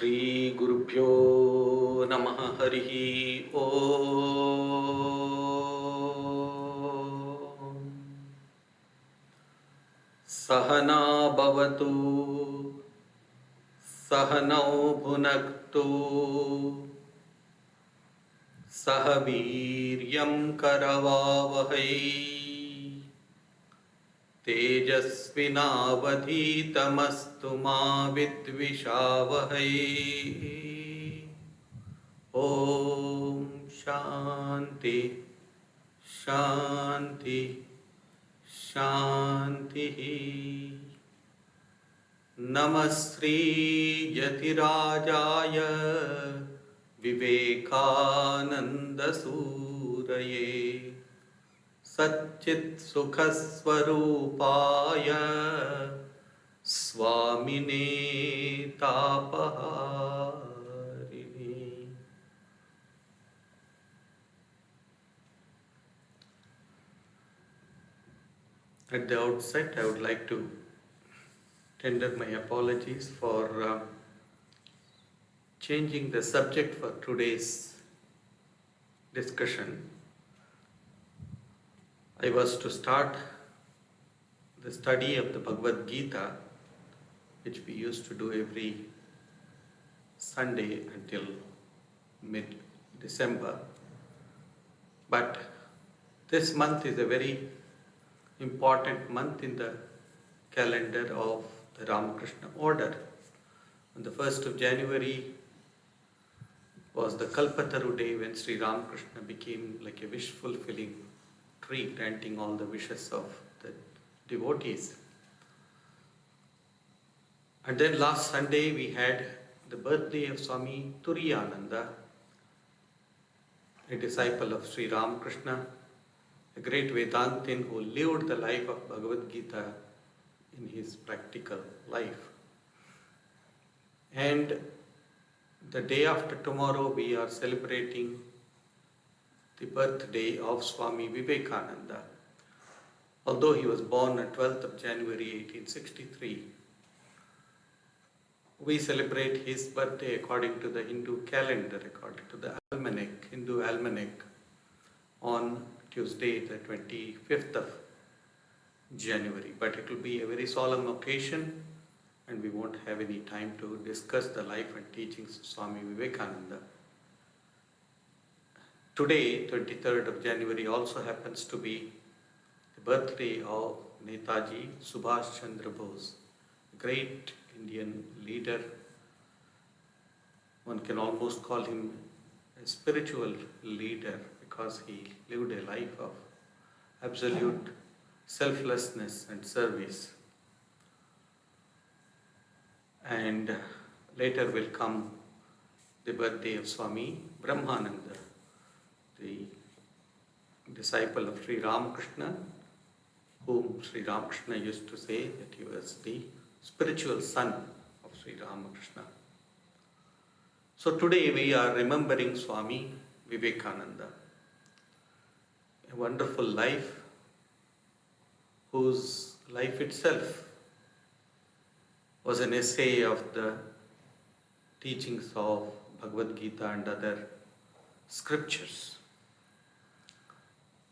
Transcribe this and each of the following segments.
Shri Gurubhyo Namaha Harihi Om Sahana Bhavatu Sahanau Bhunaktu Sahaviryam Karavavahai तेजस्विनावधीतमस्तु मा विद्विषावहै। ओम शांति शांति शांति। नमस्ते यतिराजाय Vivekananda सूरये सच्चित् सुखस्वरूपाय स्वामिने तापहारिणे। At the outset, I would like to tender my apologies for changing the subject for today's discussion. I was to start the study of the Bhagavad Gita, which we used to do every Sunday until mid-December. But this month is a very important month in the calendar of the Ramakrishna order. On the 1st of January was the Kalpataru day when Sri Ramakrishna became like a wish-fulfilling tree, granting all the wishes of the devotees. And then last Sunday we had the birthday of Swami Turiyananda, a disciple of Sri Ramakrishna, a great Vedantin who lived the life of Bhagavad Gita in his practical life. And the day after tomorrow we are celebrating the birthday of Swami Vivekananda. Although he was born on 12th of January 1863, we celebrate his birthday according to the Hindu calendar, according to the almanac, Hindu almanac, on Tuesday the 25th of January. But it will be a very solemn occasion and we won't have any time to discuss the life and teachings of Swami Vivekananda. Today, 23rd of January, also happens to be the birthday of Netaji Subhash Chandra Bose, a great Indian leader. One can almost call him a spiritual leader because he lived a life of absolute selflessness and service. And later will come the birthday of Swami Brahmananda, the disciple of Sri Ramakrishna, whom Sri Ramakrishna used to say that he was the spiritual son of Sri Ramakrishna. So today we are remembering Swami Vivekananda, a wonderful life whose life itself was an essay of the teachings of Bhagavad Gita and other scriptures.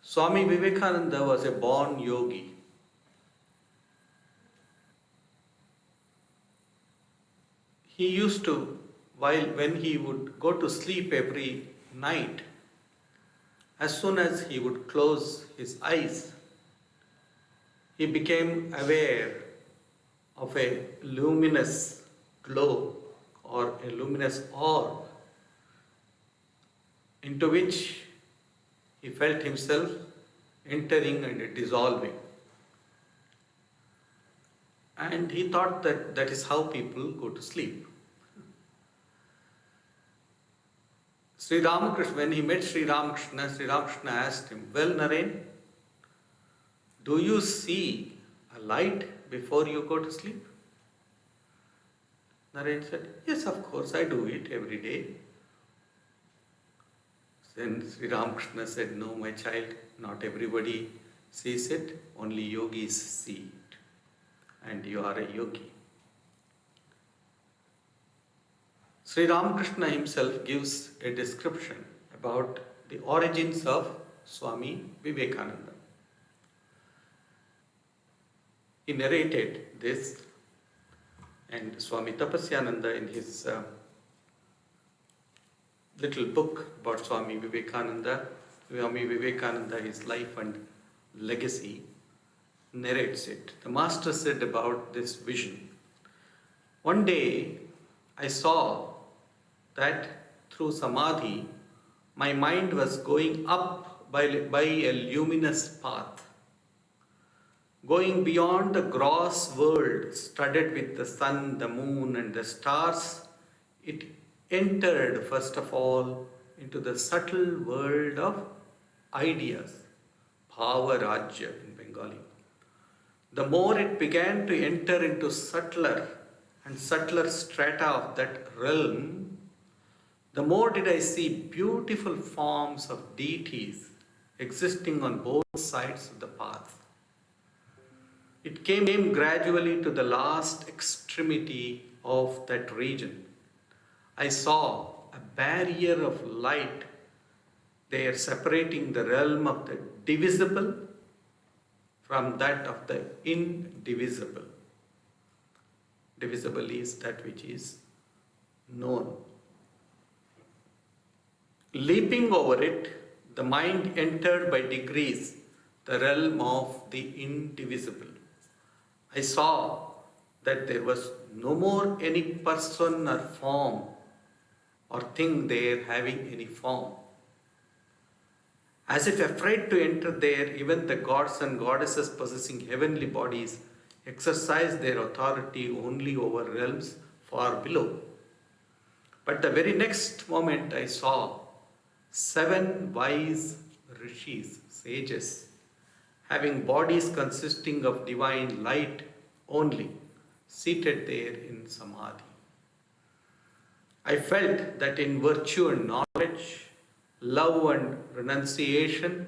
Swami Vivekananda was a born yogi. He used to, when he would go to sleep every night, as soon as he would close his eyes, he became aware of a luminous glow or a luminous orb into which he felt himself entering and dissolving. And he thought that that is how people go to sleep. Sri Ramakrishna, when he met Sri Ramakrishna asked him, "Well, Naren, do you see a light before you go to sleep?" Naren said, "Yes, of course, I do it every day." Then Sri Ramakrishna said, "No, my child, not everybody sees it, only yogis see it. And you are a yogi." Sri Ramakrishna himself gives a description about the origins of Swami Vivekananda. He narrated this, and Swami Tapasyananda in his little book about Swami Vivekananda, his life and legacy, narrates it. The master said about this vision, one day I saw that through samadhi my mind was going up by a luminous path, going beyond the gross world studded with the sun, the moon and the stars. It entered first of all into the subtle world of ideas, Bhava Rajya in Bengali. The more it began to enter into subtler and subtler strata of that realm, the more did I see beautiful forms of deities existing on both sides of the path. It came gradually to the last extremity of that region. I saw a barrier of light there separating the realm of the divisible from that of the indivisible. Divisible is that which is known. Leaping over it, the mind entered by degrees the realm of the indivisible. I saw that there was no more any person or form or thing there having any form. As if afraid to enter there, even the gods and goddesses possessing heavenly bodies exercise their authority only over realms far below. But the very next moment I saw 7 wise rishis, sages, having bodies consisting of divine light only, seated there in samadhi. I felt that in virtue and knowledge, love and renunciation,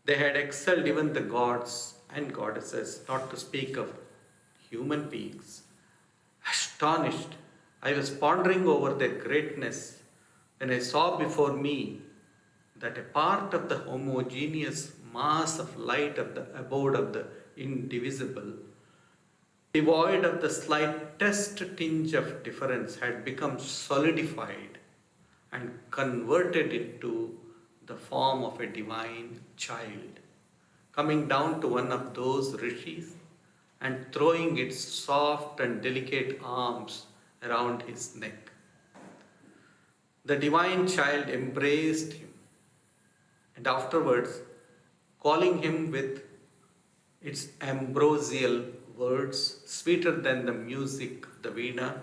they had excelled even the gods and goddesses, not to speak of human beings. Astonished, I was pondering over their greatness when I saw before me that a part of the homogeneous mass of light of the abode of the indivisible, devoid of the slightest tinge of difference, had become solidified and converted into the form of a divine child, coming down to one of those rishis and throwing its soft and delicate arms around his neck. The divine child embraced him, and afterwards, calling him with its ambrosial words, sweeter than the music of the veena,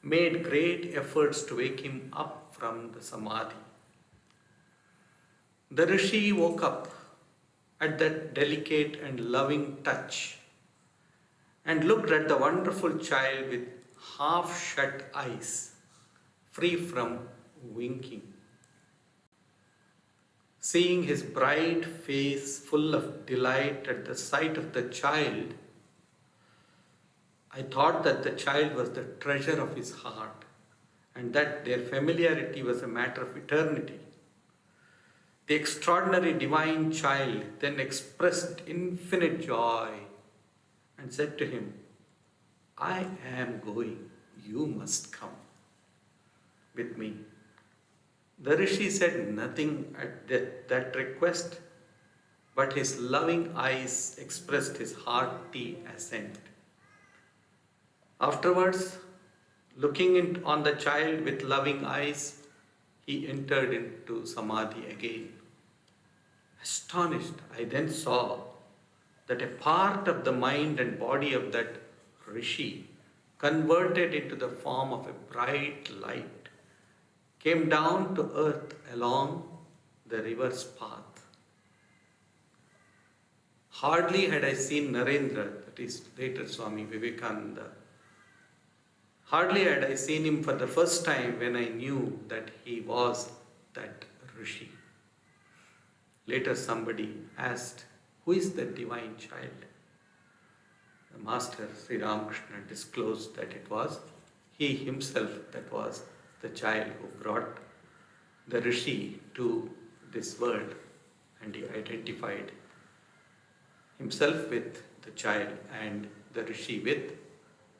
made great efforts to wake him up from the samadhi. The rishi woke up at that delicate and loving touch and looked at the wonderful child with half-shut eyes, free from winking. Seeing his bright face full of delight at the sight of the child, I thought that the child was the treasure of his heart and that their familiarity was a matter of eternity. The extraordinary divine child then expressed infinite joy and said to him, I am going, you must come with me. The rishi said nothing at that request, but his loving eyes expressed his hearty assent. Afterwards, looking on the child with loving eyes, he entered into samadhi again. Astonished, I then saw that a part of the mind and body of that rishi, converted into the form of a bright light, came down to earth along the river's path. Hardly had I seen Narendra, that is later Swami Vivekananda, hardly had I seen him for the first time when I knew that he was that rishi. Later somebody asked, who is the divine child? The master Sri Ramakrishna disclosed that it was he himself, that was the child who brought the Rishi to this world, and he identified himself with the child and the Rishi with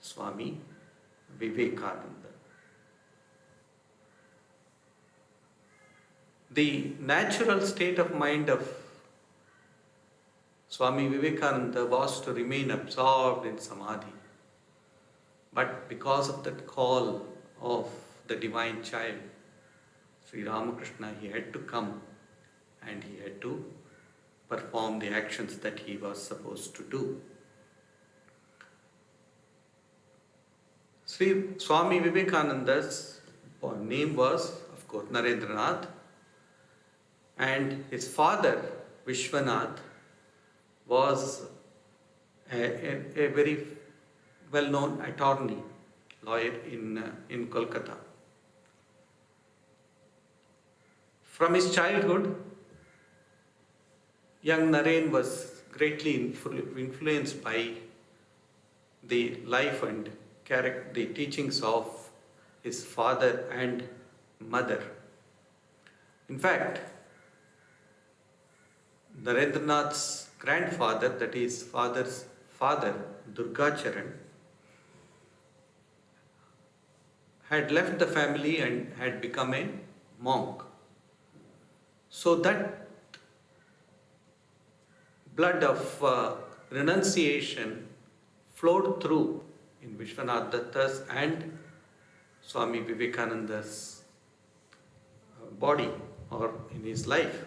Swami Vivekananda. The natural state of mind of Swami Vivekananda was to remain absorbed in samadhi. But because of that call of the divine child, Sri Ramakrishna, he had to come and he had to perform the actions that he was supposed to do. Swami Vivekananda's name was, of course, Narendranath, and his father, Vishwanath, was a very well-known attorney, lawyer in Kolkata. From his childhood, young Naren was greatly influenced by the life and character, the teachings of his father and mother. In fact, Narendranath's grandfather, that is father's father, Durgacharan, had left the family and had become a monk. So that blood of renunciation flowed through in Vishwanath Datta's and Swami Vivekananda's body or in his life.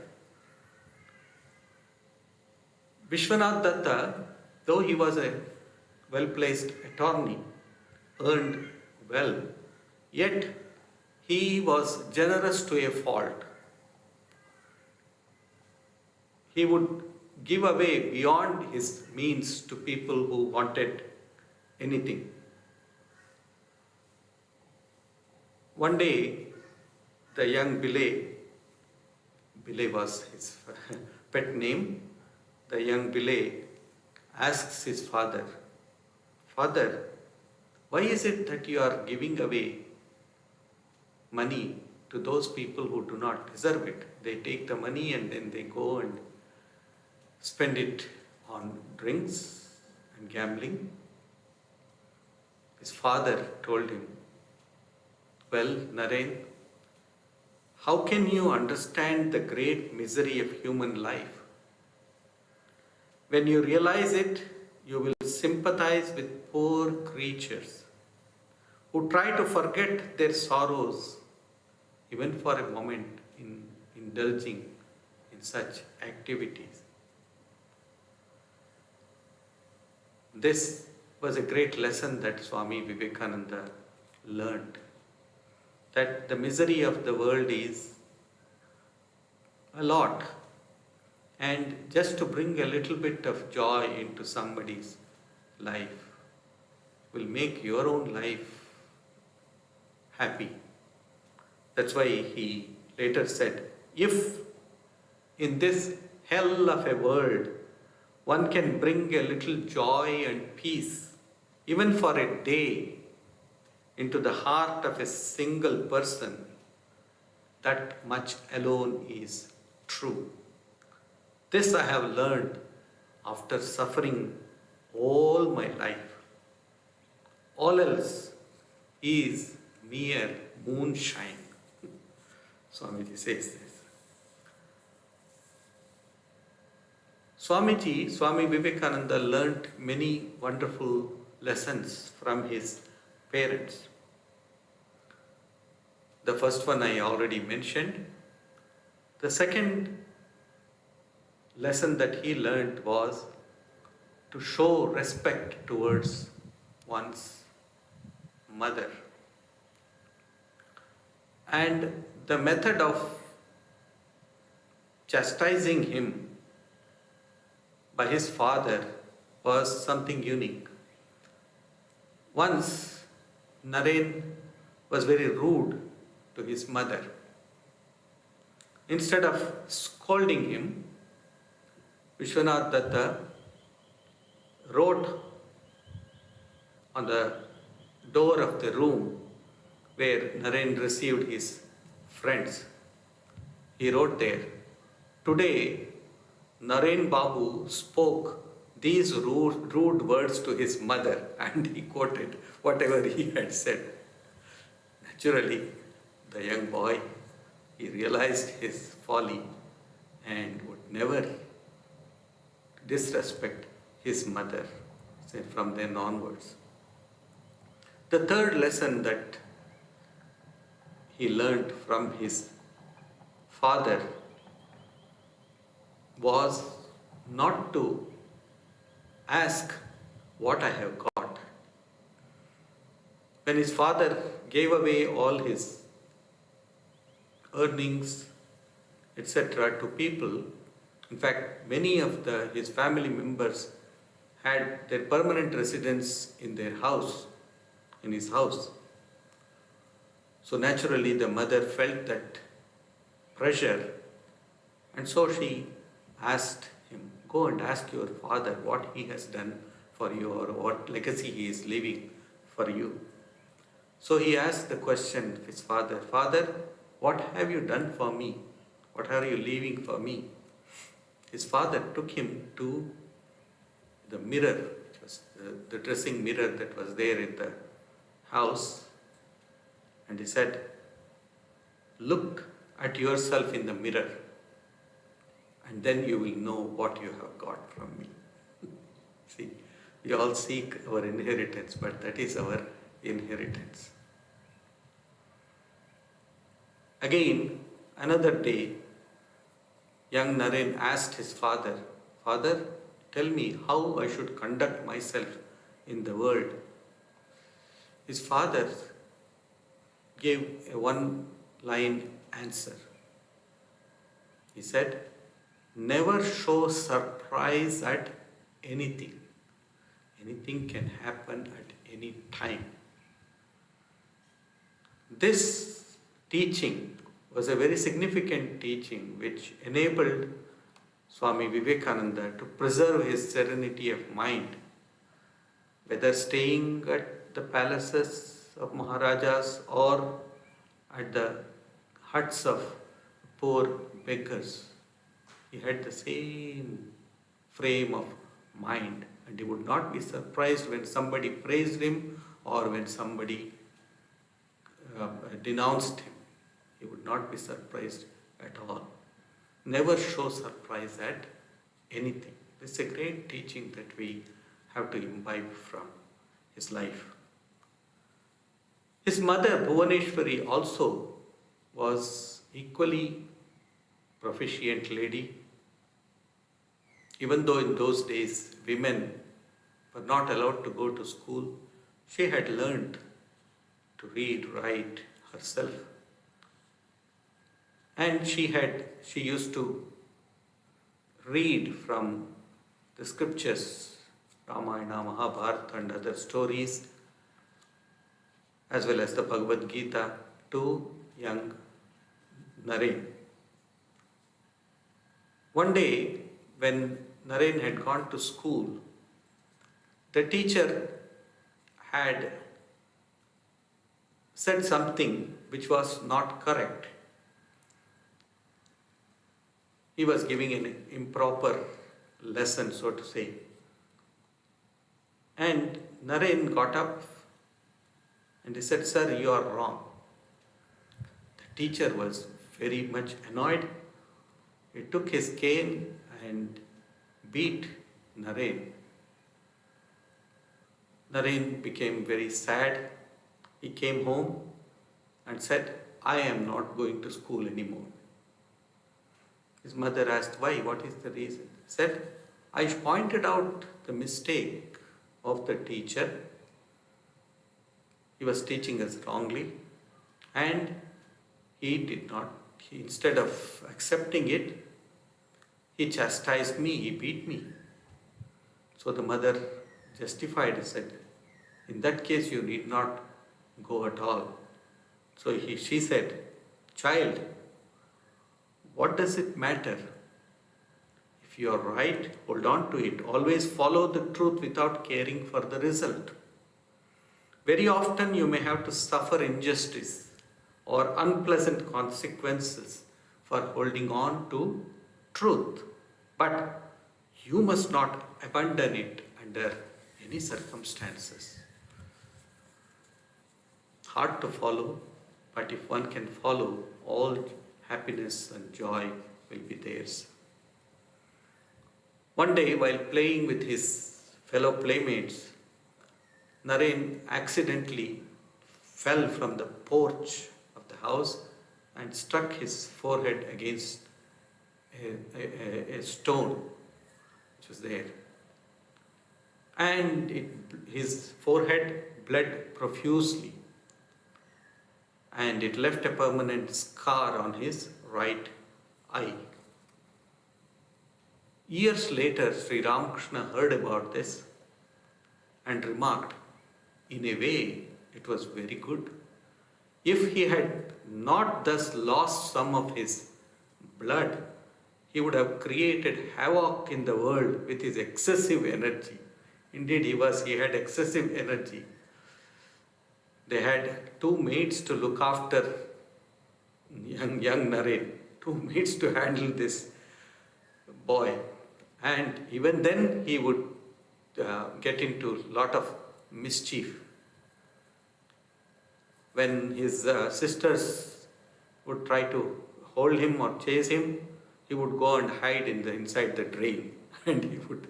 Vishwanath Datta, though he was a well-placed attorney, earned well, yet he was generous to a fault. He would give away beyond his means to people who wanted anything. One day, the young Bile was his pet name, the young Bile asks his father, "Father, why is it that you are giving away money to those people who do not deserve it? They take the money and then they go and spend it on drinks and gambling." His father told him, "Well, Naren, how can you understand the great misery of human life? When you realize it, you will sympathize with poor creatures who try to forget their sorrows even for a moment in indulging in such activities." This was a great lesson that Swami Vivekananda learned, that the misery of the world is a lot, and just to bring a little bit of joy into somebody's life will make your own life happy. That's why he later said, if in this hell of a world one can bring a little joy and peace, even for a day, into the heart of a single person, that much alone is true. This I have learned after suffering all my life. All else is mere moonshine. Swamiji says this. Swami Vivekananda learnt many wonderful lessons from his parents. The first one I already mentioned. The second lesson that he learnt was to show respect towards one's mother. And the method of chastising him by his father was something unique. Once, Naren was very rude to his mother. Instead of scolding him, Vishwanath Datta wrote on the door of the room where Naren received his friends. He wrote there, "Today, Naren Babu spoke these rude words to his mother," and he quoted whatever he had said. Naturally, the young boy, he realized his folly and would never disrespect his mother from then onwards. The third lesson that he learned from his father was not to ask what I have got. When his father gave away all his earnings, etc., to people, in fact, many of his family members had their permanent residence in their house, in his house. So naturally, the mother felt that pressure, and so she asked him, "Go and ask your father what he has done for you or what legacy he is leaving for you." So he asked the question of his father, "Father, what have you done for me? What are you leaving for me?" His father took him to the mirror, the dressing mirror that was there in the house, and he said, "Look at yourself in the mirror, and then you will know what you have got from me." See, we all seek our inheritance, but that is our inheritance. Again, another day, young Naren asked his father, "Father, tell me how I should conduct myself in the world." His father gave a one-line answer. He said, "Never show surprise at anything. Anything can happen at any time." This teaching was a very significant teaching which enabled Swami Vivekananda to preserve his serenity of mind, whether staying at the palaces of Maharajas or at the huts of poor beggars. He had the same frame of mind, and he would not be surprised when somebody praised him or when somebody denounced him. He would not be surprised at all. Never show surprise at anything. This is a great teaching that we have to imbibe from his life. His mother, Bhuvaneshwari, also was equally proficient lady. Even though in those days women were not allowed to go to school, she had learned to read, write herself. And she used to read from the scriptures, Ramayana, Mahabharata and other stories, as well as the Bhagavad Gita, to young Naren. One day, when Naren had gone to school, the teacher had said something which was not correct. He was giving an improper lesson, so to say. And Naren got up and he said, "Sir, you are wrong." The teacher was very much annoyed. He took his cane and beat Naren. Naren became very sad. He came home and said, "I am not going to school anymore." His mother asked, "Why? What is the reason?" He said, "I pointed out the mistake of the teacher. He was teaching us wrongly, and instead of accepting it, he chastised me, he beat me." So the mother justified, said, "In that case, you need not go at all." So she said, "Child, what does it matter? If you are right, hold on to it. Always follow the truth without caring for the result. Very often you may have to suffer injustice or unpleasant consequences for holding on to truth. But you must not abandon it under any circumstances. Hard to follow, but if one can follow, all happiness and joy will be theirs. One day, while playing with his fellow playmates, Naren accidentally fell from the porch of the house and struck his forehead against a stone which was there. And his forehead bled profusely, and it left a permanent scar on his right eye. Years later, Sri Ramakrishna heard about this and remarked, in a way, it was very good. If he had not thus lost some of his blood, he would have created havoc in the world with his excessive energy. Indeed, he had excessive energy. They had two maids to look after young Naren, two maids to handle this boy. And even then he would get into a lot of mischief. When his sisters would try to hold him or chase him, he would go and hide inside the drain, and he would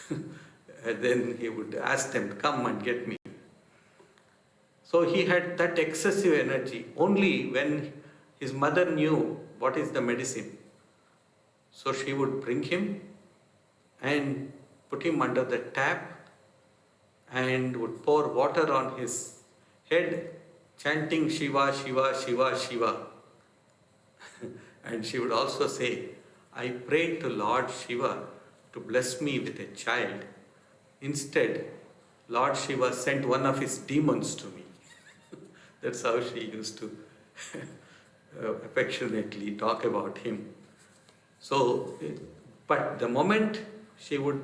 and then he would ask them, come and get me. So he had that excessive energy. Only when his mother knew what is the medicine, so she would bring him and put him under the tap and would pour water on his head, chanting Shiva, Shiva, Shiva, Shiva. And she would also say, I prayed to Lord Shiva to bless me with a child. Instead, Lord Shiva sent one of his demons to me. That's how she used to affectionately talk about him. So, but the moment she would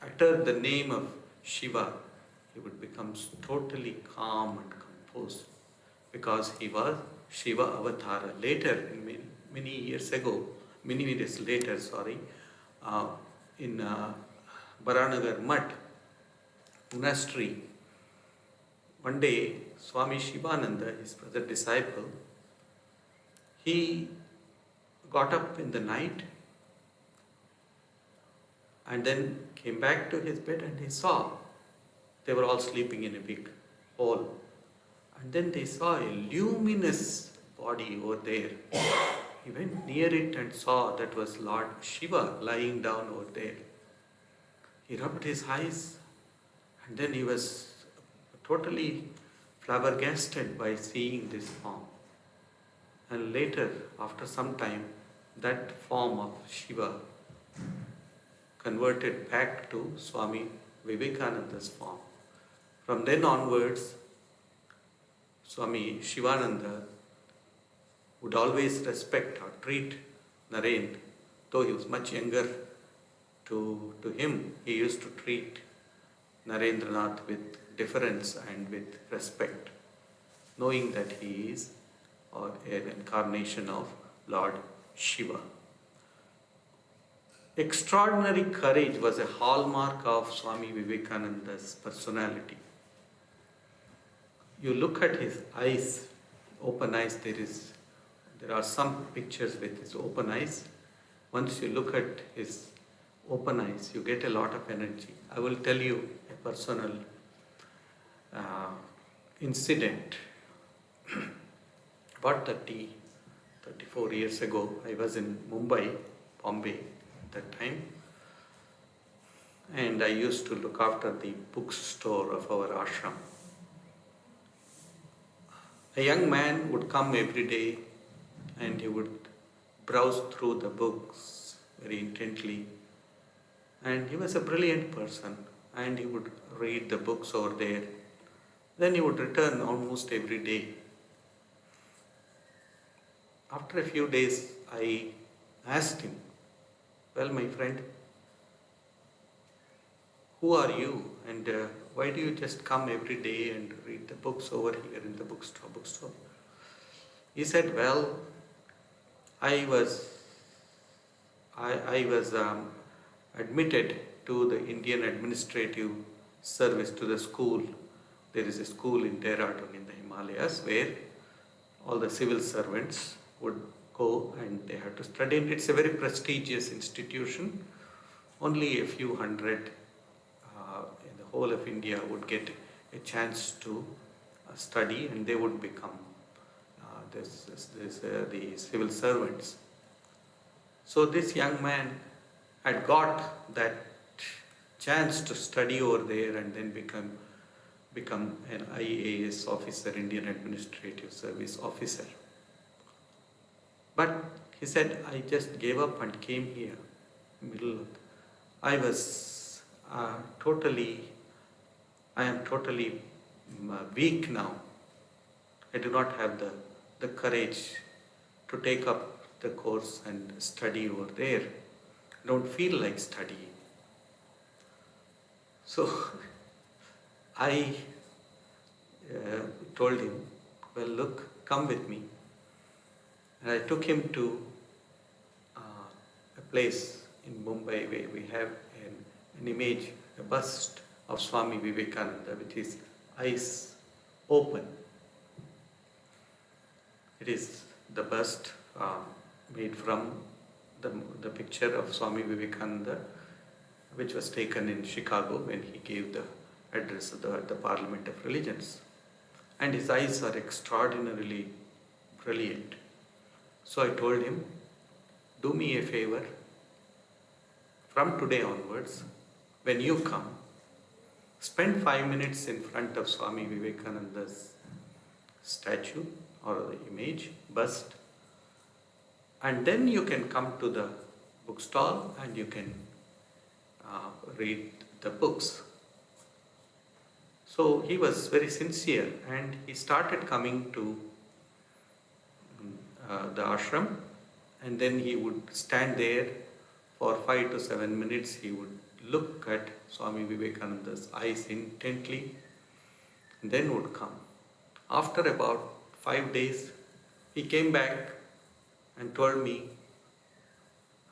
utter the name of Shiva, he would become totally calm and composed, because he was Shiva Avatara. Later, many years later, in Baranagar Mutt monastery, one day Swami Shivananda, his brother disciple, he got up in the night and then came back to his bed, and he saw they were all sleeping in a big hall. And then they saw a luminous body over there. He went near it and saw that was Lord Shiva lying down over there. He rubbed his eyes, and then he was totally flabbergasted by seeing this form. And later, after some time, that form of Shiva converted back to Swami Vivekananda's form. From then onwards, Swami Shivananda would always respect or treat Naren, though he was much younger to him. He used to treat Narendranath with deference and with respect, knowing that he is an incarnation of Lord Shiva. Extraordinary courage was a hallmark of Swami Vivekananda's personality. You look at his eyes, open eyes, there are some pictures with his open eyes. Once you look at his open eyes, you get a lot of energy. I will tell you a personal incident. About 34 years ago, I was in Mumbai, Bombay at that time, and I used to look after the bookstore of our ashram. A young man would come every day, and he would browse through the books very intently. And he was a brilliant person, and he would read the books over there. Then he would return almost every day. After a few days, I asked him, well, my friend, who are you, and why do you just come every day and read the books over here in the bookstore? He said, well, I was admitted to the Indian Administrative Service, to the school. There is a school in Dehradun in the Himalayas where all the civil servants would go and they have to study. And it's a very prestigious institution. Only a few hundred in the whole of India would get a chance to study, and they would become the civil servants. So this young man had got that chance to study over there and then become an IAS officer, Indian Administrative Service officer. But he said, I just gave up and came here. I am totally weak now. I do not have the courage to take up the course and study over there. I don't feel like studying. So I told him, well, look, come with me. And I took him to a place in Mumbai where we have an image, a bust of Swami Vivekananda with his eyes open. It is the bust made from the picture of Swami Vivekananda, which was taken in Chicago when he gave the address of the Parliament of Religions. And his eyes are extraordinarily brilliant. So I told him, do me a favor, from today onwards, when you come, spend 5 minutes in front of Swami Vivekananda's statue or the image, bust, and then you can come to the bookstall and you can read the books. So he was very sincere and he started coming to the ashram, and then he would stand there for 5 to 7 minutes. He would look at Swami Vivekananda's eyes intently, and then would come. After about 5 days, he came back and told me,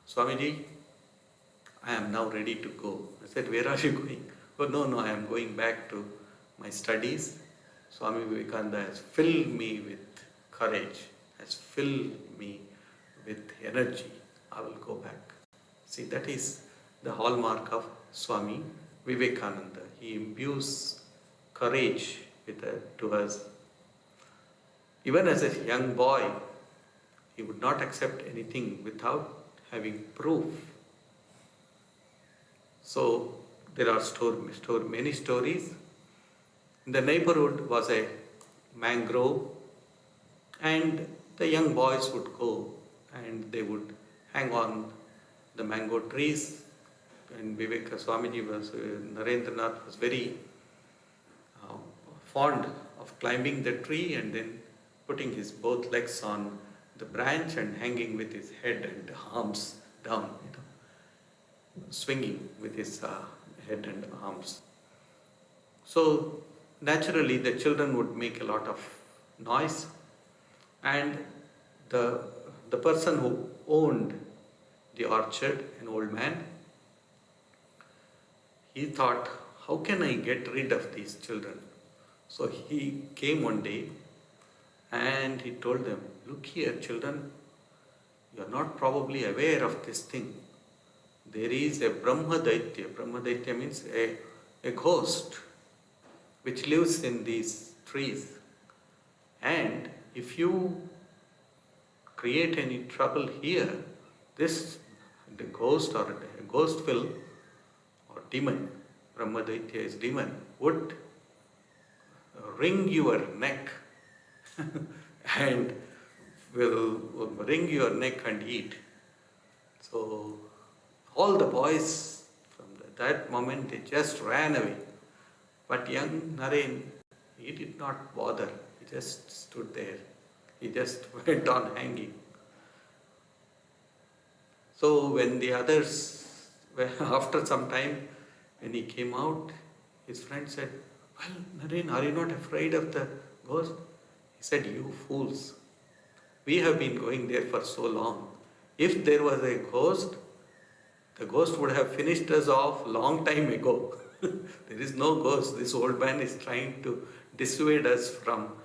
Swamiji, I am now ready to go. I said, where are you going? Oh, no, I am going back to my studies. Swami Vivekananda has filled me with courage, has filled me with energy. I will go back. See, that is the hallmark of Swami Vivekananda. He imbues courage to us. Even as a young boy, he would not accept anything without having proof. So there are many stories. In the neighborhood was a mangrove, and the young boys would go and they would hang on the mango trees. And Swamiji Narendranath was very fond of climbing the tree and then putting his both legs on the branch and hanging with his head and arms down, swinging with his head and arms. So naturally the children would make a lot of noise, and the person who owned the orchard, an old man, he thought, how can I get rid of these children? So he came one day and he told them, look here children, you are not probably aware of this thing. There is a Brahma Daitya. Brahma Daitya means a ghost which lives in these trees. And if you create any trouble here, the ghost or a ghost will, or demon, Brahma Daitya is demon, would wring your neck and will wring your neck and eat. So all the boys from that moment, they just ran away. But young Naren, he did not bother. He just stood there. He just went on hanging. So when the others, after some time, when he came out, His friend said, "Well, Naren, are you not afraid of the ghost?" He said, "You fools, we have been going there for so long. If there was a ghost, the ghost would have finished us off long time ago. There is no ghost. This old man is trying to dissuade us from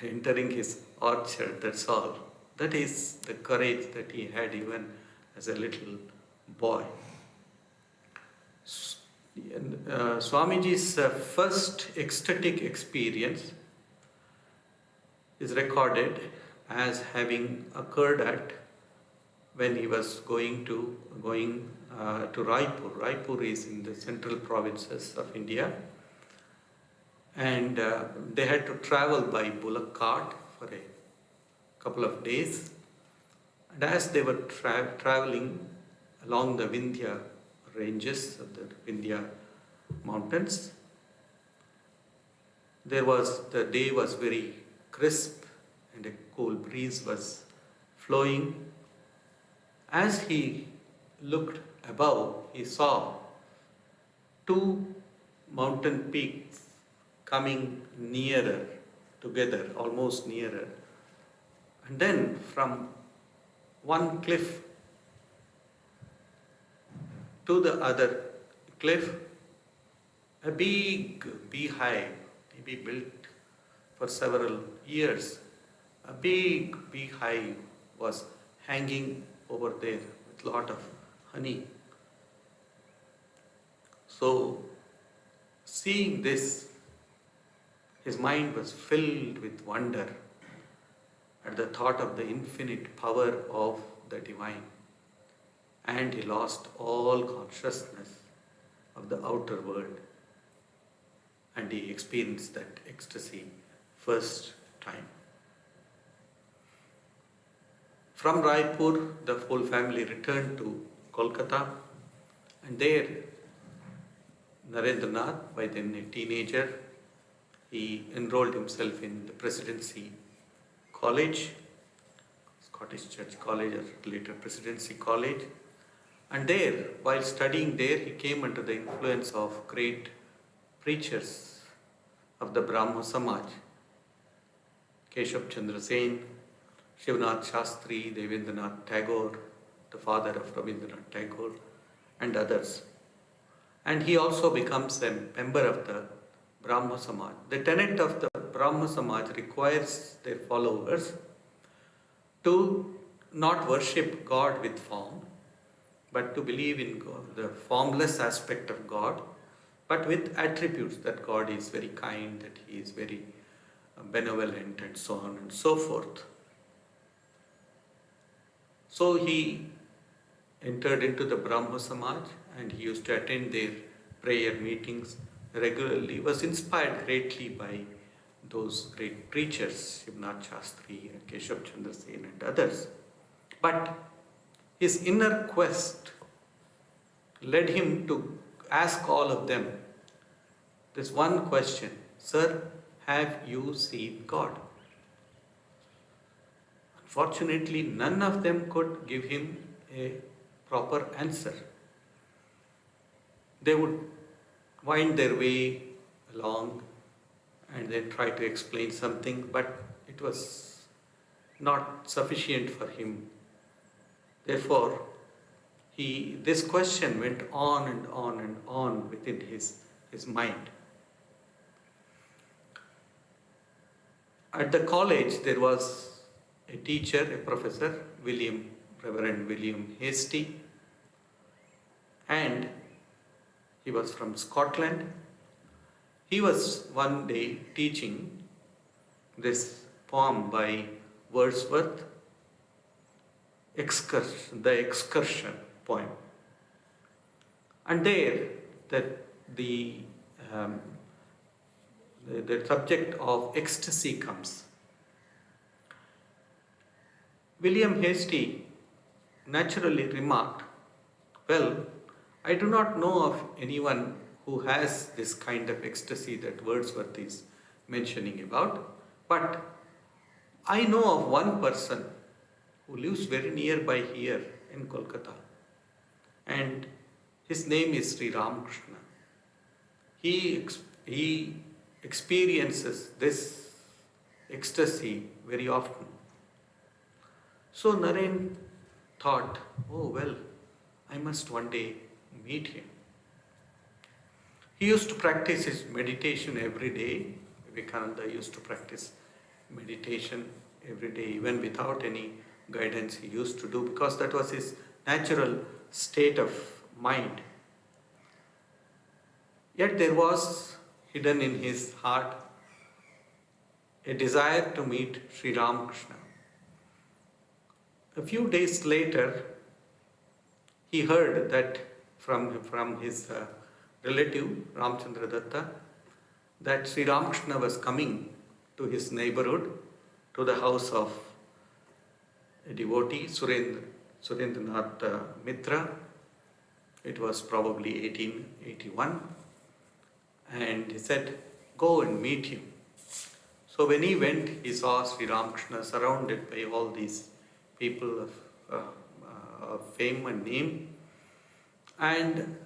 entering his orchard, that's all." That is the courage that he had even as a little boy. Swamiji's first ecstatic experience is recorded as having occurred at when he was going to Raipur. Raipur is in the central provinces of India, and they had to travel by bullock cart for a couple of days. And as they were traveling along the Vindhya ranges of the Vindhya mountains, the day was very crisp and a cool breeze was flowing. As he looked above, he saw two mountain peaks coming nearer together, almost nearer. And then from one cliff to the other cliff, a big beehive, maybe built for several years, a big beehive was hanging over there with a lot of honey. So, seeing this, his mind was filled with wonder at the thought of the infinite power of the divine, and he lost all consciousness of the outer world, and he experienced that ecstasy first time. From Raipur, the whole family returned to Kolkata, and there Narendranath, by then a teenager, he enrolled himself in the Presidency College, Scottish Church College, or later Presidency College. And there, while studying there, he came under the influence of great preachers of the Brahmo Samaj, Keshav Chandra Sen, Shivnath Shastri, Devendranath Tagore, the father of Rabindranath Tagore, and others. And he also becomes a member of the Brahmo Samaj. The tenet of the Brahmo Samaj requires their followers to not worship God with form, but to believe in God, the formless aspect of God, but with attributes that God is very kind, that He is very benevolent, and so on and so forth. So he entered into the Brahmo Samaj, and he used to attend their prayer meetings regularly. He was inspired greatly by those great preachers, Shivnath Shastri and Keshav Chandra Sen and others. But his inner quest led him to ask all of them this one question: "Sir, have you seen God?" Unfortunately, none of them could give him a proper answer. They would wind their way along and then try to explain something, but it was not sufficient for him. Therefore, this question went on and on and on within his mind. At the college, there was a teacher, a professor, Reverend William Hastie, and he was from Scotland. He was one day teaching this poem by Wordsworth, the Excursion poem. And there, the subject of ecstasy comes. William Hastie naturally remarked, "Well, I do not know of anyone who has this kind of ecstasy that Wordsworth is mentioning about, but I know of one person who lives very nearby here in Kolkata, and his name is Sri Ramakrishna. he experiences this ecstasy very often. So Naren thought, oh well, I must one day meet him. He used to practice his meditation every day. Vivekananda used to practice meditation every day, even without any guidance he used to do, because that was his natural state of mind. Yet there was hidden in his heart a desire to meet Sri Ramakrishna. A few days later, he heard that from his relative Ramchandra Datta that Sri Ramakrishna was coming to his neighborhood, to the house of a devotee, Surendranath Mitra. It was probably 1881. And he said, go and meet him. So when he went, he saw Sri Ramakrishna surrounded by all these people of fame and name. And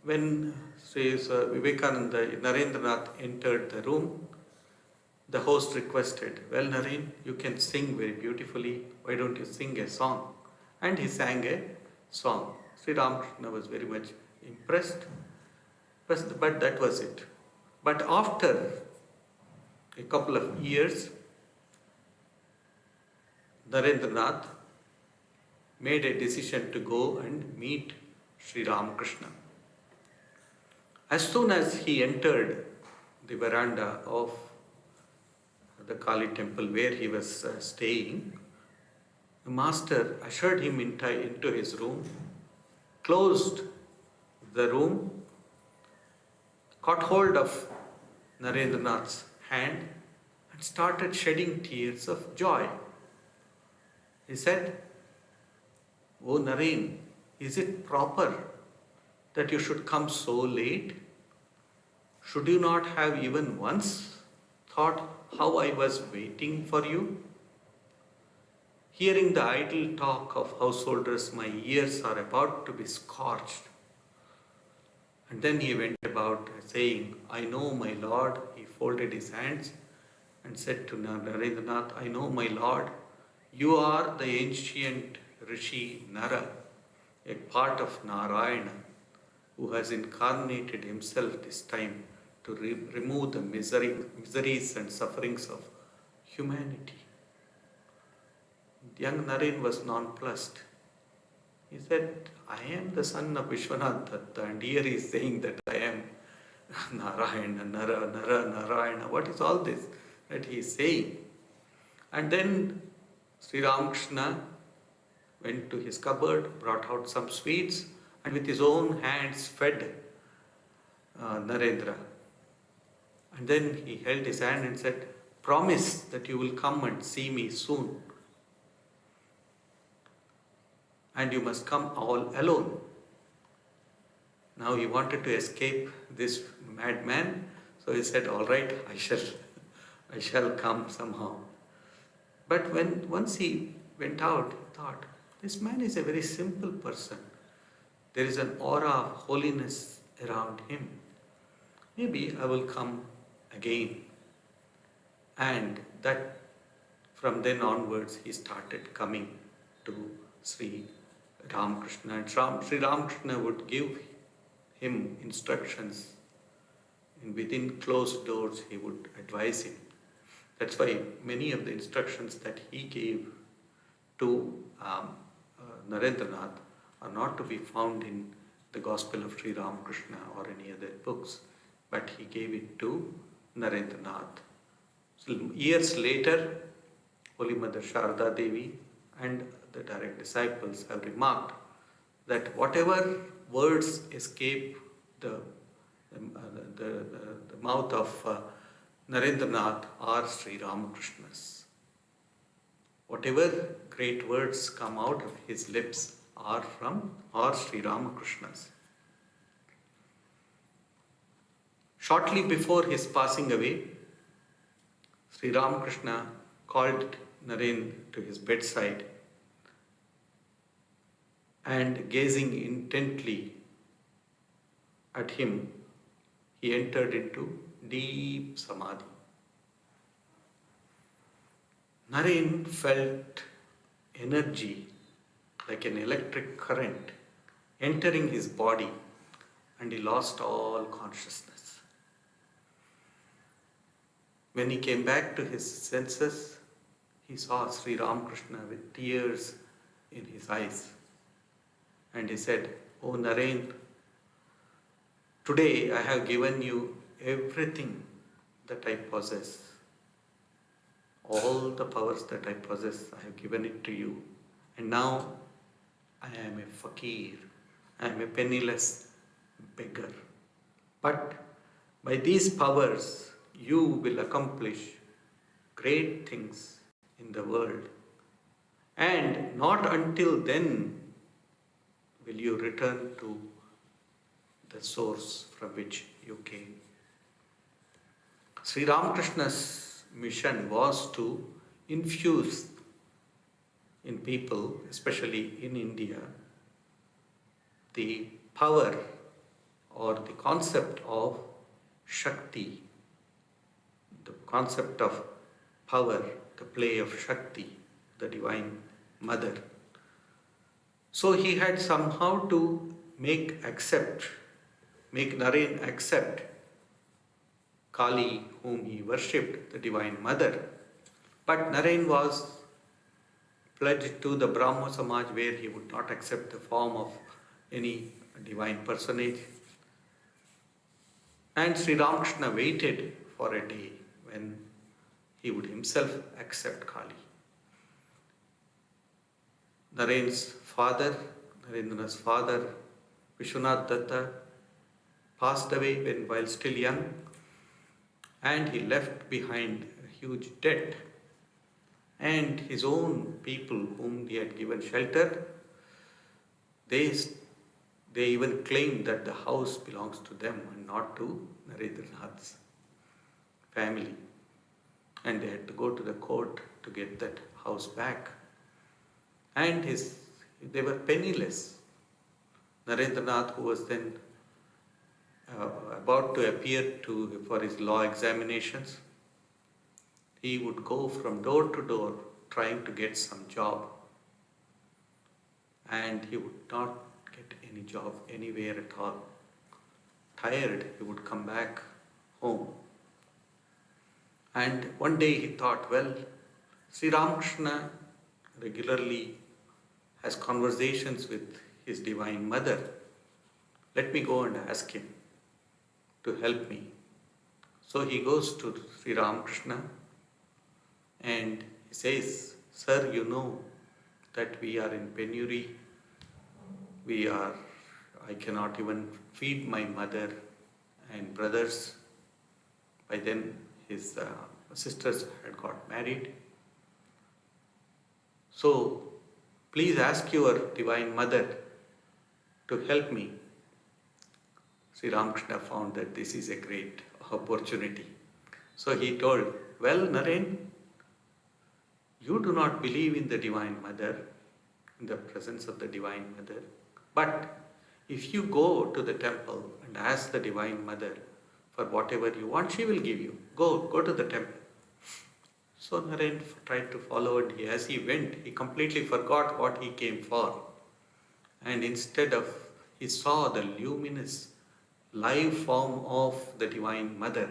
when Sri Vivekananda, Narendranath entered the room, the host requested, well Naren, you can sing very beautifully, why don't you sing a song? And he sang a song. Sri Ramakrishna was very much impressed, but that was it. But after a couple of years, Narendranath made a decision to go and meet Sri Ramakrishna. As soon as he entered the veranda of the Kali temple where he was staying, the master ushered him into his room, closed the room, caught hold of Narendranath's hand and started shedding tears of joy. He said, oh Naren, is it proper that you should come so late? Should you not have even once thought how I was waiting for you? Hearing the idle talk of householders, my ears are about to be scorched. And then he went about saying, I know my Lord. He folded his hands and said to Narendranath, I know my Lord, you are the ancient Rishi Nara, a part of Narayana, who has incarnated himself this time to remove the miseries and sufferings of humanity. Young Naren was nonplussed. He said, I am the son of Vishwanath Datta, and here he is saying that I am Narayana, Narayana. What is all this that he is saying? And then Sri Ramakrishna went to his cupboard, brought out some sweets, and with his own hands fed Narendra. And then he held his hand and said, promise that you will come and see me soon. And you must come all alone. Now he wanted to escape this madman, so he said, all right, I shall come somehow. But once he went out, he thought, this man is a very simple person. There is an aura of holiness around him. Maybe I will come again. And that from then onwards he started coming to Sri Ramakrishna. And Sri Ramakrishna would give him instructions, and within closed doors he would advise him. That's why many of the instructions that he gave to Narendranath are not to be found in the Gospel of Sri Ramakrishna or any other books, but he gave it to Narendranath. So years later, Holy Mother Sharda Devi and the direct disciples have remarked that whatever words escape the mouth of Narendranath are Sri Ramakrishna's. Whatever great words come out of his lips are Sri Ramakrishna's. Shortly before his passing away, Sri Ramakrishna called Naren to his bedside and gazing intently at him, he entered into deep samadhi. Naren felt energy like an electric current entering his body, and he lost all consciousness. When he came back to his senses, he saw Sri Ramakrishna with tears in his eyes, and he said, "Oh Naren, today I have given you everything that I possess. All the powers that I possess, I have given it to you. And now I am a fakir. I am a penniless beggar. But by these powers, you will accomplish great things in the world. And not until then will you return to the source from which you came." Sri Ramakrishna's mission was to infuse in people, especially in India, the power or the concept of Shakti, the concept of power, the play of Shakti, the Divine Mother. So he had somehow to make Naren accept Kali, whom he worshipped, the Divine Mother. But Naren was pledged to the Brahmo Samaj, where he would not accept the form of any divine personage. And Sri Ramakrishna waited for a day when he would himself accept Kali. Narendra's father, Vishwanath Datta, passed away while still young, and he left behind a huge debt. And his own people, whom he had given shelter, they even claimed that the house belongs to them and not to Narendranath's family. And they had to go to the court to get that house back. And they were penniless. Narendranath, who was then about to appear for his law examinations, he would go from door to door trying to get some job. And he would not get any job anywhere at all. Tired, he would come back home. And one day he thought, well, Sri Ramakrishna regularly has conversations with his Divine Mother. Let me go and ask him to help me. So he goes to Sri Ramakrishna and he says, "Sir, you know that we are in penury. I cannot even feed my mother and brothers." By then his sisters had got married. "So please ask your Divine Mother to help me." Sri Ramakrishna found that this is a great opportunity. So he told, "Well, Naren, you do not believe in the Divine Mother, in the presence of the Divine Mother, but if you go to the temple and ask the Divine Mother for whatever you want, she will give you. Go to the temple." So Naren tried to follow, and as he went, he completely forgot what he came for. And instead of, he saw the luminous live form of the Divine Mother,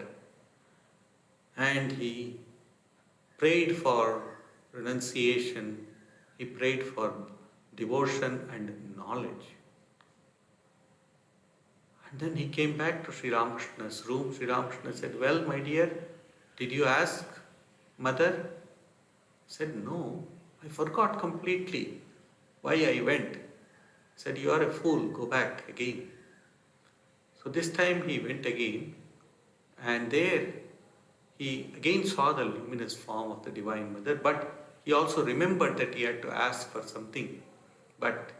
and he prayed for renunciation, he prayed for devotion and knowledge. And then he came back to Sri Ramakrishna's room. Sri Ramakrishna said, "Well, my dear, did you ask Mother?" He said, "No, I forgot completely why I went." He said, "You are a fool, go back again." So this time he went again, and there he again saw the luminous form of the Divine Mother, but he also remembered that he had to ask for something, but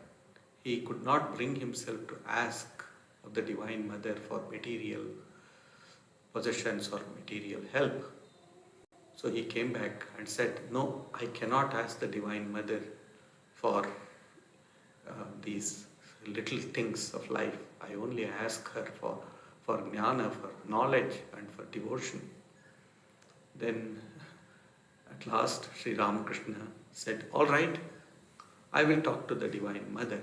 he could not bring himself to ask of the Divine Mother for material possessions or material help. So he came back and said, "No, I cannot ask the Divine Mother for these little things of life. I only ask her for for jnana, for knowledge and for devotion. Then at last Sri Ramakrishna said, all right, I will talk to the Divine Mother.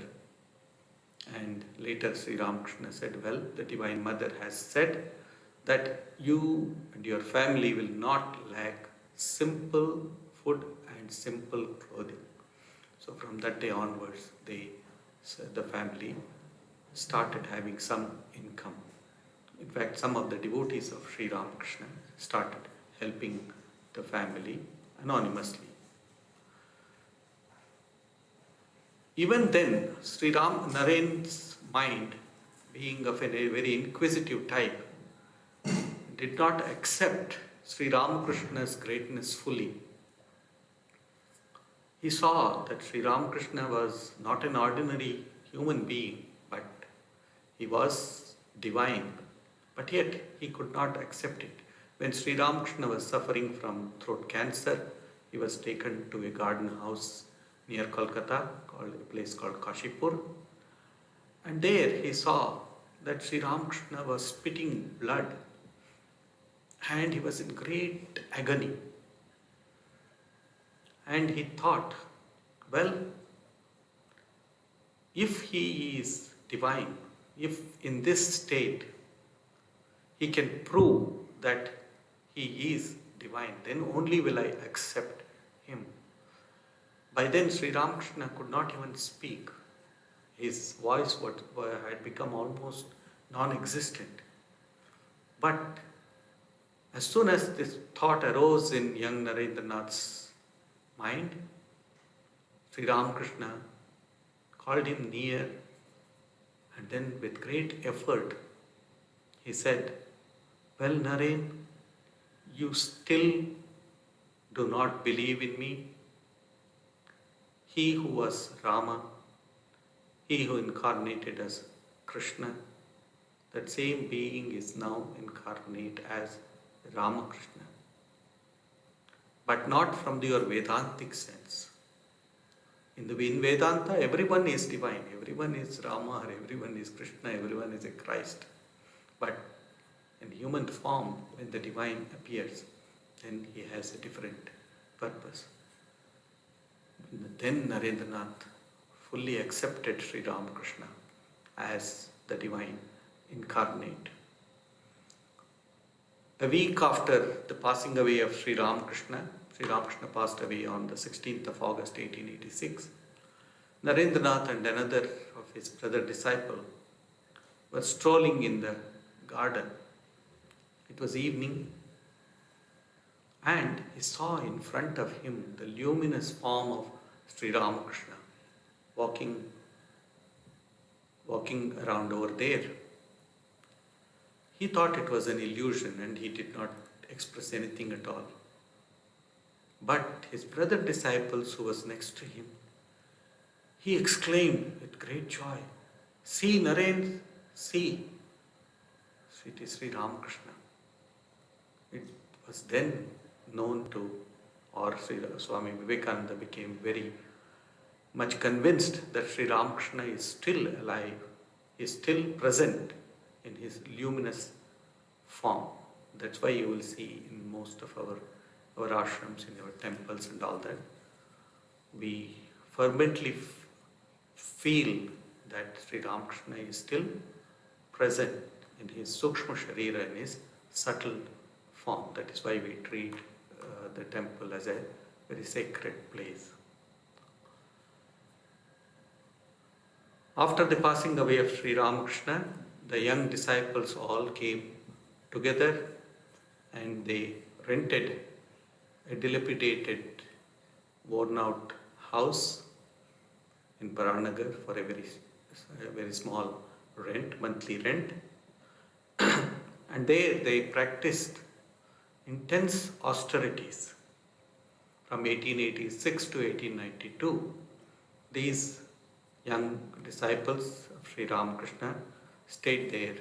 And later Sri Ramakrishna said, well, the Divine Mother has said that you and your family will not lack simple food and simple clothing. So from that day onwards, the family started having some income. In fact, some of the devotees of Sri Ramakrishna started helping the family anonymously. Even then, Sri Naren's mind, being of a very inquisitive type, did not accept Sri Ramakrishna's greatness fully. He saw that Sri Ramakrishna was not an ordinary human being, but he was divine. But yet he could not accept it. When Sri Ramakrishna was suffering from throat cancer, he was taken to a garden house near Kolkata, called a place called Kashipur. And there he saw that Sri Ramakrishna was spitting blood and he was in great agony. And he thought, well, if he is divine, if in this state he can prove that he is divine, then only will I accept him. By then Sri Ramakrishna could not even speak. His voice had become almost non-existent. But as soon as this thought arose in young Narendranath's mind, Sri Ramakrishna called him near, and then with great effort he said, well, Naren, you still do not believe in me? He who was Rama, he who incarnated as Krishna, that same being is now incarnate as Ramakrishna. But not from your Vedantic sense. In Vedanta, everyone is divine, everyone is Rama, everyone is Krishna, everyone is a Christ. But in human form, when the divine appears, then he has a different purpose. Then Narendranath fully accepted Sri Ramakrishna as the divine incarnate. A week after the passing away of Sri Ramakrishna passed away on the 16th of August 1886. Narendranath and another of his brother disciple were strolling in the garden. It was evening, and he saw in front of him the luminous form of Sri Ramakrishna walking around over there. He thought it was an illusion and he did not express anything at all. But his brother disciples who was next to him, he exclaimed with great joy, see Naren, see, it is Sri Ramakrishna. It was then known to, or Swami Vivekananda became very much convinced that Sri Ramakrishna is still alive, is still present in his luminous form. That's why you will see in most of our ashrams, in our temples and all that, we fervently feel that Sri Ramakrishna is still present in his Sukshma Sharira, in his subtle form. That is why we treat the temple as a very sacred place. After the passing away of Sri Ramakrishna, the young disciples all came together and they rented a dilapidated, worn-out house in Paranagar for a very small rent, monthly rent. And there they practiced intense austerities. From 1886 to 1892, these young disciples of Sri Ramakrishna stayed there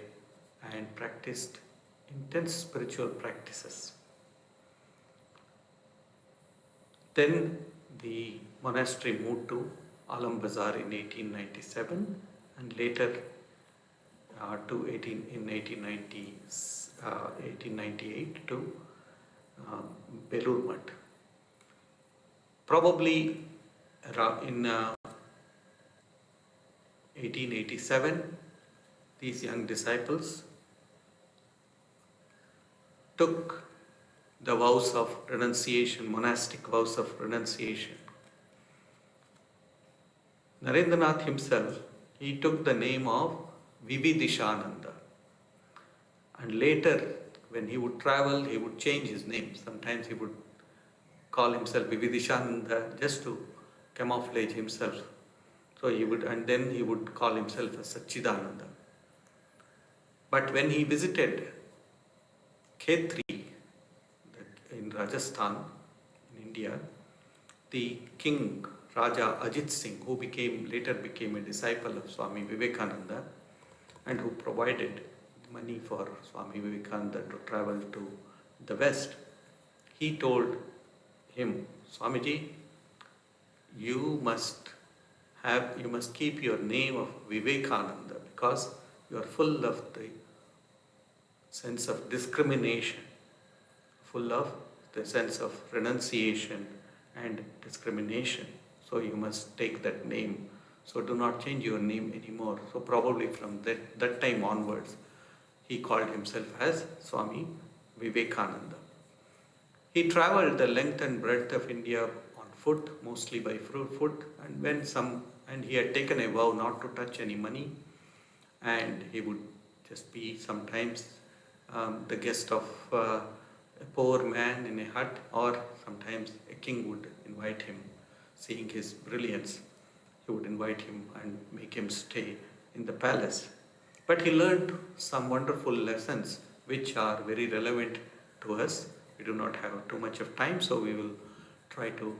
and practiced intense spiritual practices. Then the monastery moved to Alam Bazar in 1897, and later to 1898 to Belur Mutt. Probably in 1887, these young disciples took the vows of renunciation, monastic vows of renunciation. Narendranath himself, he took the name of Vivekananda, and later when he would travel, he would change his name. Sometimes he would call himself Vivekananda just to camouflage himself. So he would, and then he would call himself as Satchidananda. But when he visited Khetri in Rajasthan, in India, the king Raja Ajit Singh, who later became a disciple of Swami Vivekananda and who provided money for Swami Vivekananda to travel to the West, he told him, Swamiji, you must keep your name of Vivekananda because you are full of the sense of discrimination, full of the sense of renunciation and discrimination. So you must take that name. So do not change your name anymore. So probably from that time onwards, he called himself as Swami Vivekananda. He traveled the length and breadth of India on foot, mostly by foot, and he had taken a vow not to touch any money, and he would just be sometimes the guest of a poor man in a hut, or sometimes a king would invite him, seeing his brilliance. He would invite him and make him stay in the palace. But he learned some wonderful lessons which are very relevant to us. We do not have too much of time, so we will try to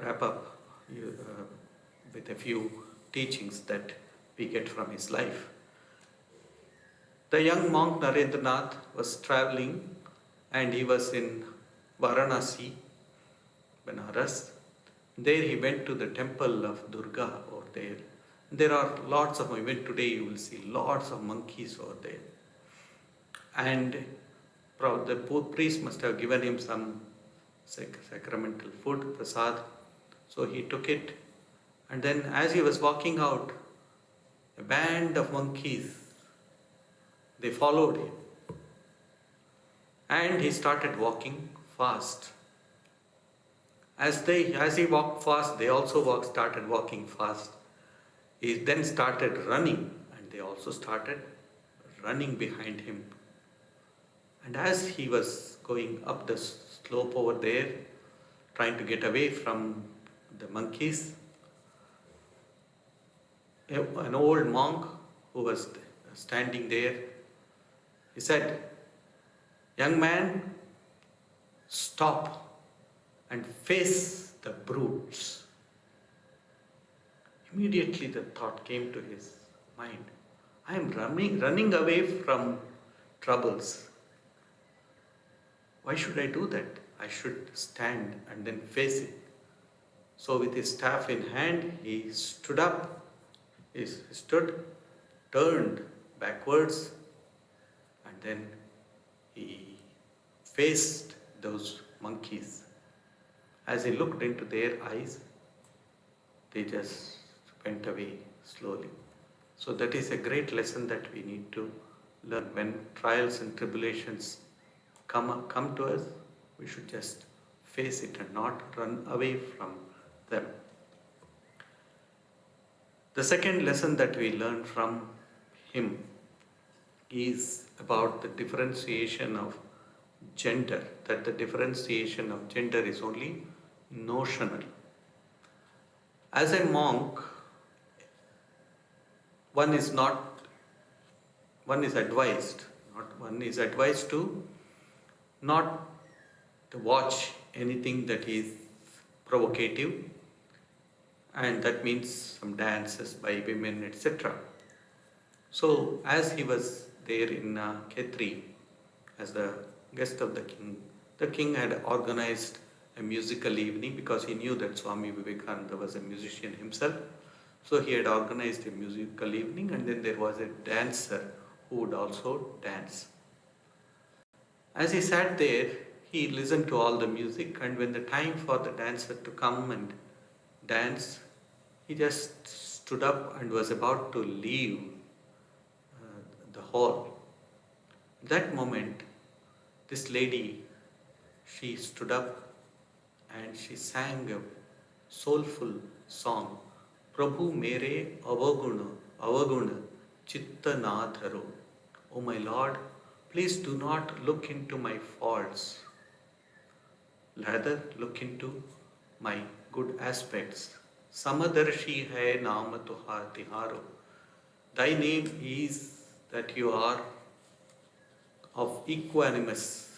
wrap up with a few teachings that we get from his life. The young monk Narendranath was traveling, and he was in Varanasi, Benares. There he went to the temple of Durga over there. There are lots of, even today you will see lots of monkeys over there. And the priest must have given him some sacramental food, prasad. So he took it, and then as he was walking out, a band of monkeys, they followed him. And he started walking fast. As he walked fast, they also started walking fast. He then started running, and they also started running behind him. And as he was going up the slope over there, trying to get away from the monkeys, an old monk who was standing there, he said, "Young man, stop and face the brutes." Immediately the thought came to his mind, I am running away from troubles. Why should I do that? I should stand and then face it. So with his staff in hand, he stood up. He stood, turned backwards, and then he faced those monkeys. As he looked into their eyes, they just went away slowly. So that is a great lesson that we need to learn. When trials and tribulations come to us, we should just face it and not run away from them. The second lesson that we learn from him is about the differentiation of gender, that the differentiation of gender is only notional. As a monk, one is advised to not to watch anything that is provocative, and that means some dances by women, etc. So as he was there in Khetri as the guest of the king had organized a musical evening because he knew that Swami Vivekananda was a musician himself. So he had organized a musical evening, and then there was a dancer who would also dance. As he sat there, he listened to all the music, and when the time for the dancer to come and dance, he just stood up and was about to leave the hall. At that moment, this lady, she stood up and she sang a soulful song. Prabhu mere avaguna chitta nadharo. O my Lord, please do not look into my faults. Rather, look into my good aspects. Samadarshi hai nama tuhar tiharo. Thy name is that you are of equanimous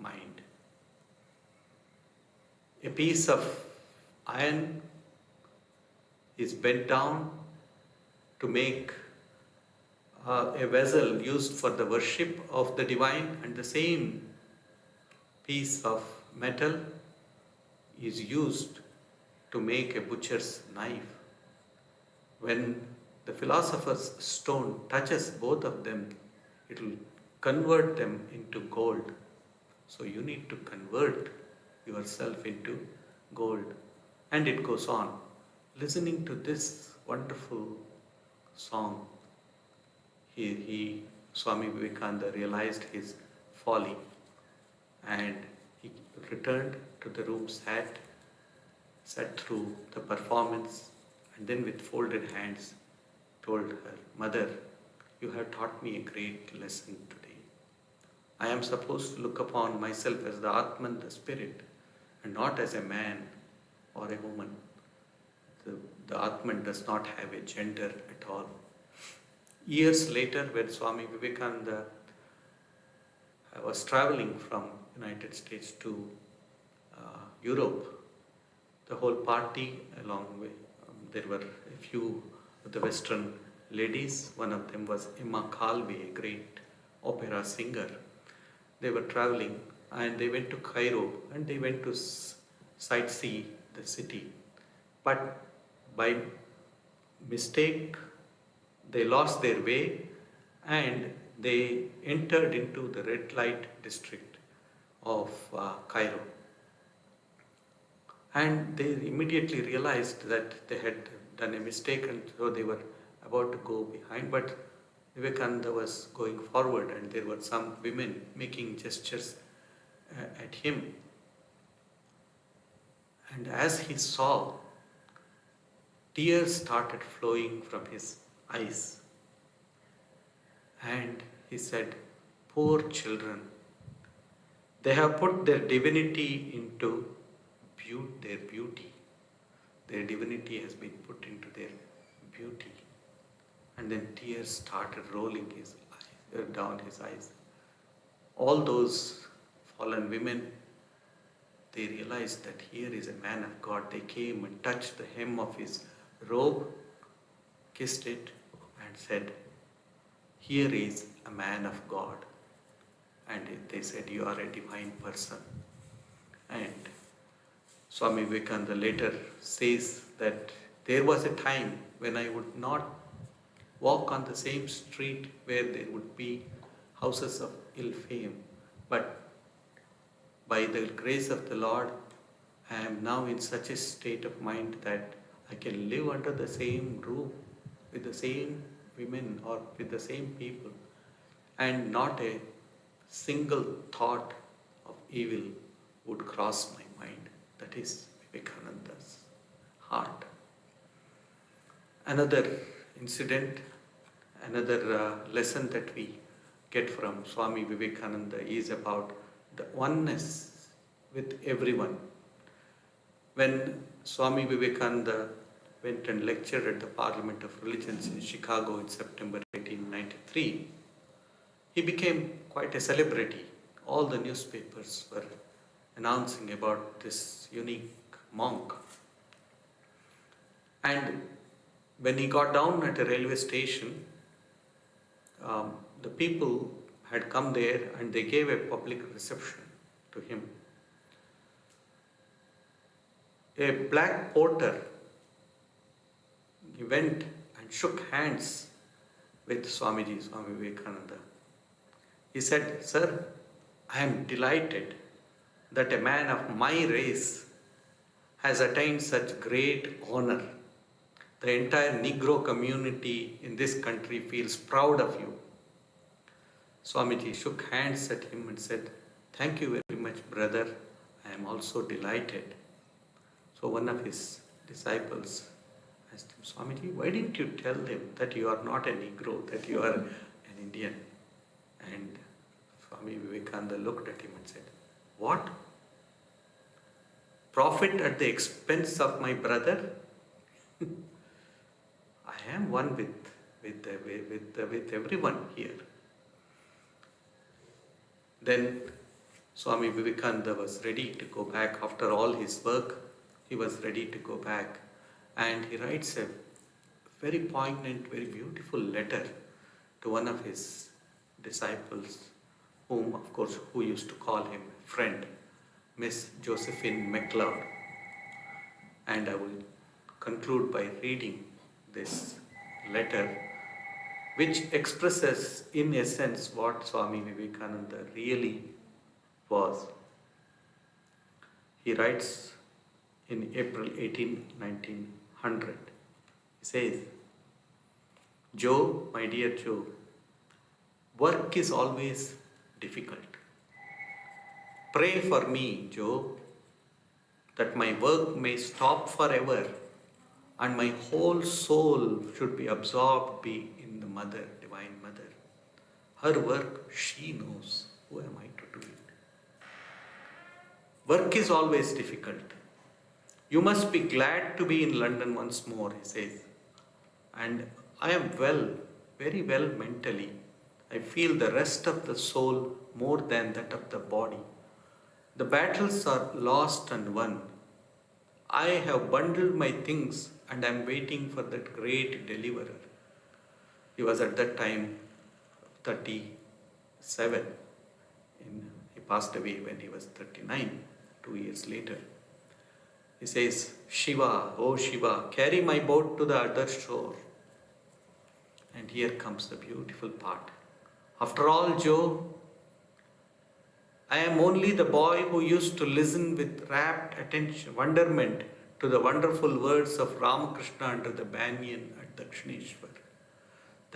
mind. A piece of iron is bent down to make a vessel used for the worship of the divine, and the same piece of metal is used to make a butcher's knife. When the philosopher's stone touches both of them, it will convert them into gold. So you need to convert yourself into gold. And it goes on. Listening to this wonderful song, Swami Vivekananda realized his folly, and he returned to the room, sat through the performance, and then with folded hands told her, Mother, you have taught me a great lesson today. I am supposed to look upon myself as the Atman, the spirit, and not as a man or a woman. The Atman does not have a gender at all. Years later, when Swami Vivekananda was traveling from United States to Europe, the whole party along with, there were a few of the Western ladies. One of them was Emma Calvi, a great opera singer. They were traveling and they went to Cairo and they went to sightsee the city. But by mistake, they lost their way and they entered into the red light district of Cairo. And they immediately realized that they had done a mistake, and so they were about to go behind. But Vivekananda was going forward, and there were some women making gestures at him. And as he saw, tears started flowing from his eyes. And he said, poor children, they have put their divinity into their beauty. Their divinity has been put into their beauty. And then tears started rolling down his eyes. All those fallen women, they realized that here is a man of God. They came and touched the hem of his robe, kissed it, and said, here is a man of God. And they said, you are a divine person. And Swami Vivekananda later says that there was a time when I would not walk on the same street where there would be houses of ill fame, but by the grace of the Lord, I am now in such a state of mind that I can live under the same roof with the same women or with the same people, and not a single thought of evil would cross my mind. That is Vivekananda's heart. Another incident, another lesson that we get from Swami Vivekananda is about the oneness with everyone. When Swami Vivekananda went and lectured at the Parliament of Religions in Chicago in September 1893, he became quite a celebrity. All the newspapers were announcing about this unique monk. And when he got down at a railway station, the people had come there and they gave a public reception to him. A black porter he went and shook hands with Swamiji, Swami Vivekananda. He said, "Sir, I am delighted that a man of my race has attained such great honor. The entire Negro community in this country feels proud of you." Swamiji shook hands at him and said, "Thank you very much, brother. I am also delighted." So one of his disciples asked him, "Swamiji, why didn't you tell them that you are not a Negro, that you are an Indian?" And Swami Vivekananda looked at him and said, "What? Profit at the expense of my brother? I am one with everyone here." Then Swami Vivekananda was ready to go back after all his work. He was ready to go back, and he writes a very poignant, very beautiful letter to one of his disciples, who used to call him friend, Miss Josephine MacLeod. And I will conclude by reading this letter, which expresses in essence what Swami Vivekananda really was. He writes in April 18, 1900. He says, "Joe, my dear Joe, work is always difficult. Pray for me, Joe, that my work may stop forever and my whole soul should be absorbed in the Mother, Divine Mother. Her work, she knows. Who am I to do it? Work is always difficult. You must be glad to be in London once more," he says. "And I am well, very well mentally. I feel the rest of the soul more than that of the body. The battles are lost and won. I have bundled my things and I am waiting for that great deliverer." He was at that time 37. He passed away when he was 39, 2 years later. He says, "Shiva, oh Shiva, carry my boat to the other shore." And here comes the beautiful part. "After all, Joe, I am only the boy who used to listen with rapt attention, wonderment to the wonderful words of Ramakrishna under the banyan at Dakshineshwar.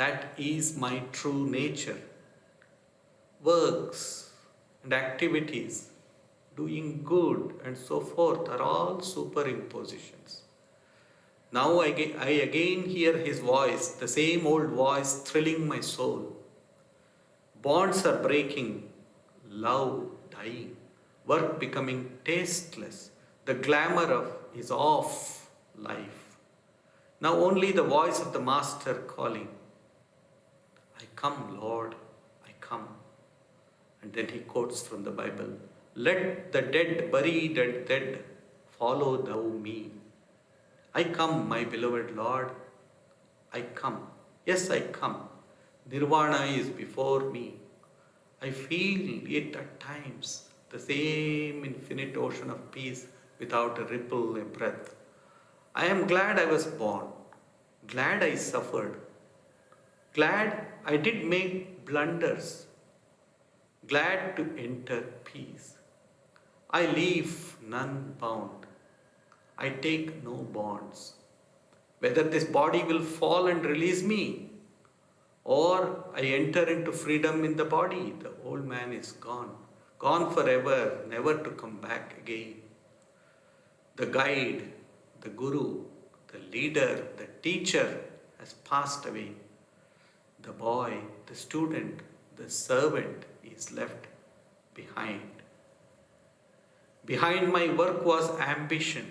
That is my true nature. Works and activities, doing good and so forth are all superimpositions. Now I again hear his voice, the same old voice thrilling my soul. Bonds are breaking, love dying, work becoming tasteless, the glamour is off life. Now only the voice of the Master calling, 'I come, Lord, I come.'" And then he quotes from the Bible, "Let the dead bury the dead, follow thou me. I come, my beloved Lord, I come. Yes, I come. Nirvana is before me. I feel it at times, the same infinite ocean of peace without a ripple, a breath. I am glad I was born, glad I suffered, glad I did make blunders, glad to enter peace. I leave none bound. I take no bonds. Whether this body will fall and release me, or I enter into freedom in the body, the old man is gone, gone forever, never to come back again. The guide, the guru, the leader, the teacher has passed away. The boy, the student, the servant is left behind. Behind my work was ambition.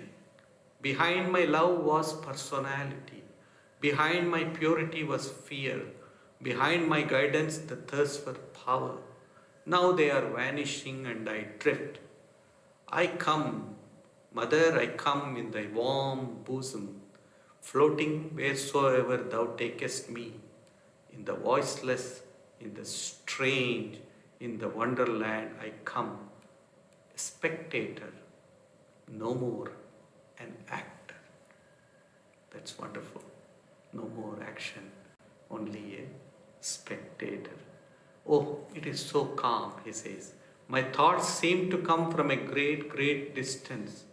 Behind my love was personality. Behind my purity was fear. Behind my guidance, the thirst for power. Now they are vanishing and I drift. I come, Mother, I come in thy warm bosom, floating wheresoever thou takest me, in the voiceless, in the strange, in the wonderland I come, a spectator, no more an actor." That's wonderful. No more action, only a spectator. Oh, it is so calm, he says. My thoughts seem to come from a great, great distance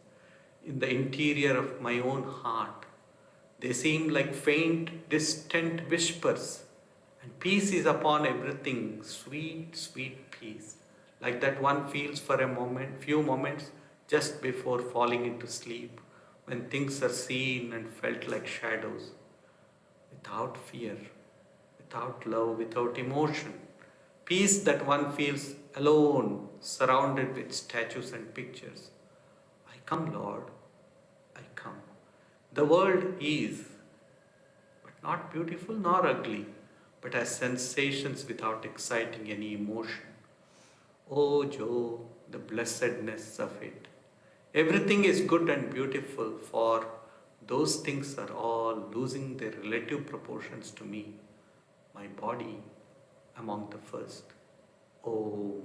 in the interior of my own heart. They seem like faint, distant whispers, and peace is upon everything, sweet, sweet peace, like that one feels for a moment, few moments just before falling into sleep, when things are seen and felt like shadows, without fear, without love, without emotion. Peace that one feels alone, surrounded with statues and pictures. I come, Lord, I come. The world is, but not beautiful nor ugly, but as sensations without exciting any emotion. Oh, Joe, the blessedness of it. Everything is good and beautiful, for those things are all losing their relative proportions to me, my body among the first. Oh,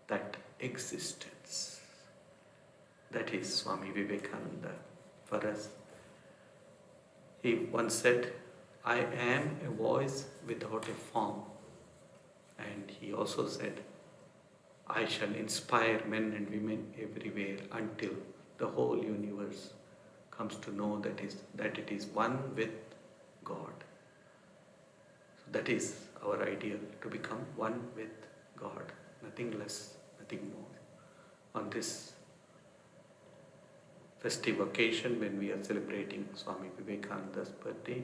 that existence. That is Swami Vivekananda for us. He once said, I am a voice without a form. And he also said, I shall inspire men and women everywhere until the whole universe comes to know that it is one with God. So that is our ideal, to become one with God, nothing less, nothing more. On this festive occasion, when we are celebrating Swami Vivekananda's birthday,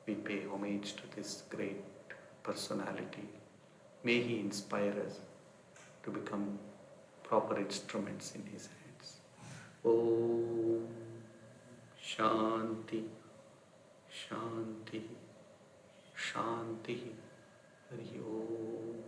we pay homage to this great personality. May he inspire us to become proper instruments in his hands. Om Shanti, Shanti, Shanti. Hari Om.